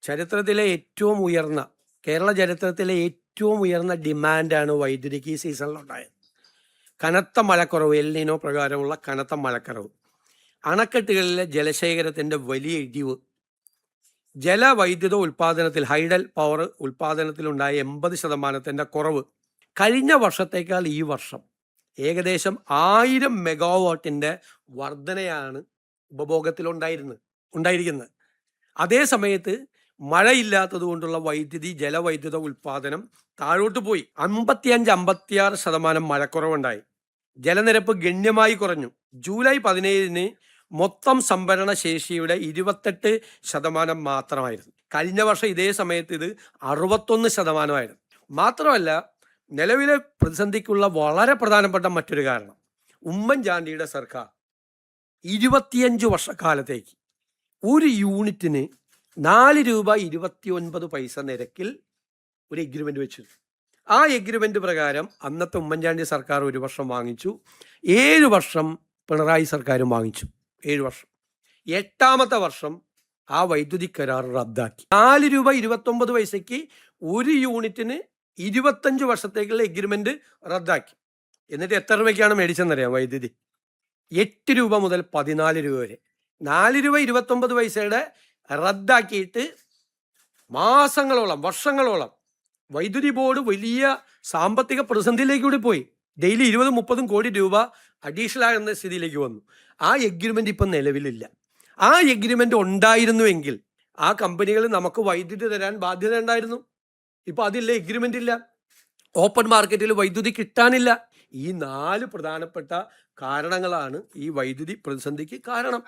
ചരിത്രത്തിലെ ഏറ്റവും ഉയർന്ന കേരള ചരിത്രത്തിലെ ഏറ്റവും ഉയർന്ന ഡിമാൻഡാണ് വൈദ്യുതിക്ക് ഈ സീസണിലുണ്ടായത്. കനത്ത മഴക്കുറവ്, എൽ നിനോ പ്രകാരമുള്ള കനത്ത മഴക്കുറവ്, അണക്കെട്ടുകളിലെ ജലശേഖരത്തിൻ്റെ വലിയ ഇടിവ്, ജലവൈദ്യുത ഉൽപ്പാദനത്തിൽ ഹൈഡൽ പവർ ഉൽപ്പാദനത്തിലുണ്ടായ 80% കുറവ്, കഴിഞ്ഞ വർഷത്തേക്കാൾ ഈ വർഷം ഏകദേശം 1000 മെഗാവാട്ടിൻ്റെ വർധനയാണ് ഉണ്ടായിരിക്കുന്നത്. അതേ സമയത്ത് മഴയില്ലാത്തത് കൊണ്ടുള്ള ജലവൈദ്യുത ഉൽപ്പാദനം താഴോട്ട് പോയി. 55-56% മഴക്കുറവുണ്ടായി. ജലനിരപ്പ് ഗണ്യമായി കുറഞ്ഞു. ജൂലൈ 17 മൊത്തം സംഭരണ ശേഷിയുടെ 28% മാത്രമായിരുന്നു. കഴിഞ്ഞ വർഷം ഇതേ സമയത്ത് ഇത് 61%. മാത്രമല്ല, നിലവിലെ പ്രതിസന്ധിക്കുള്ള വളരെ പ്രധാനപ്പെട്ട മറ്റൊരു കാരണം, ഉമ്മൻചാണ്ടിയുടെ സർക്കാർ 25 വർഷക്കാലത്തേക്ക് ഒരു യൂണിറ്റിന് 4 രൂപ 29 പൈസ നിരക്കിൽ ഒരു എഗ്രിമെൻ്റ് വെച്ചു. ആ എഗ്രിമെൻ്റ് പ്രകാരം അന്നത്തെ ഉമ്മൻചാണ്ടി സർക്കാർ ഒരു വർഷം വാങ്ങിച്ചു, 7 വർഷം പിണറായി സർക്കാരും വാങ്ങിച്ചു. 7 വർഷം. 8ാമത്തെ വർഷം ആ വൈദ്യുതി കരാർ റദ്ദാക്കി. 4 രൂപ 29 പൈസയ്ക്ക് ഒരു യൂണിറ്റിന് 25 വർഷത്തേക്കുള്ള എഗ്രിമെൻ്റ് റദ്ദാക്കി. എന്നിട്ട് എത്ര രൂപയ്ക്കാണ് മേടിച്ചെന്നറിയാം വൈദ്യുതി? 8 രൂപ മുതൽ 14 രൂപ വരെ. 4 രൂപ 29 പൈസയുടെ റദ്ദാക്കിയിട്ട് മാസങ്ങളോളം, വർഷങ്ങളോളം വൈദ്യുതി ബോർഡ് വലിയ സാമ്പത്തിക പ്രതിസന്ധിയിലേക്ക് കൂടി പോയി. ഡെയിലി 20-30 കോടി രൂപ അഡീഷണൽ ആകുന്ന സ്ഥിതിയിലേക്ക് വന്നു. ആ എഗ്രിമെൻ്റ് ഇപ്പം നിലവിലില്ല. ആ എഗ്രിമെൻ്റ് ഉണ്ടായിരുന്നുവെങ്കിൽ ആ കമ്പനികൾ നമുക്ക് വൈദ്യുതി തരാൻ ബാധ്യത ഉണ്ടായിരുന്നു. ഇപ്പം അതില്ല, എഗ്രിമെൻ്റ് ഇല്ല, ഓപ്പൺ മാർക്കറ്റിൽ വൈദ്യുതി കിട്ടാനില്ല. ഈ 4 പ്രധാനപ്പെട്ട കാരണങ്ങളാണ് ഈ വൈദ്യുതി പ്രതിസന്ധിക്ക് കാരണം.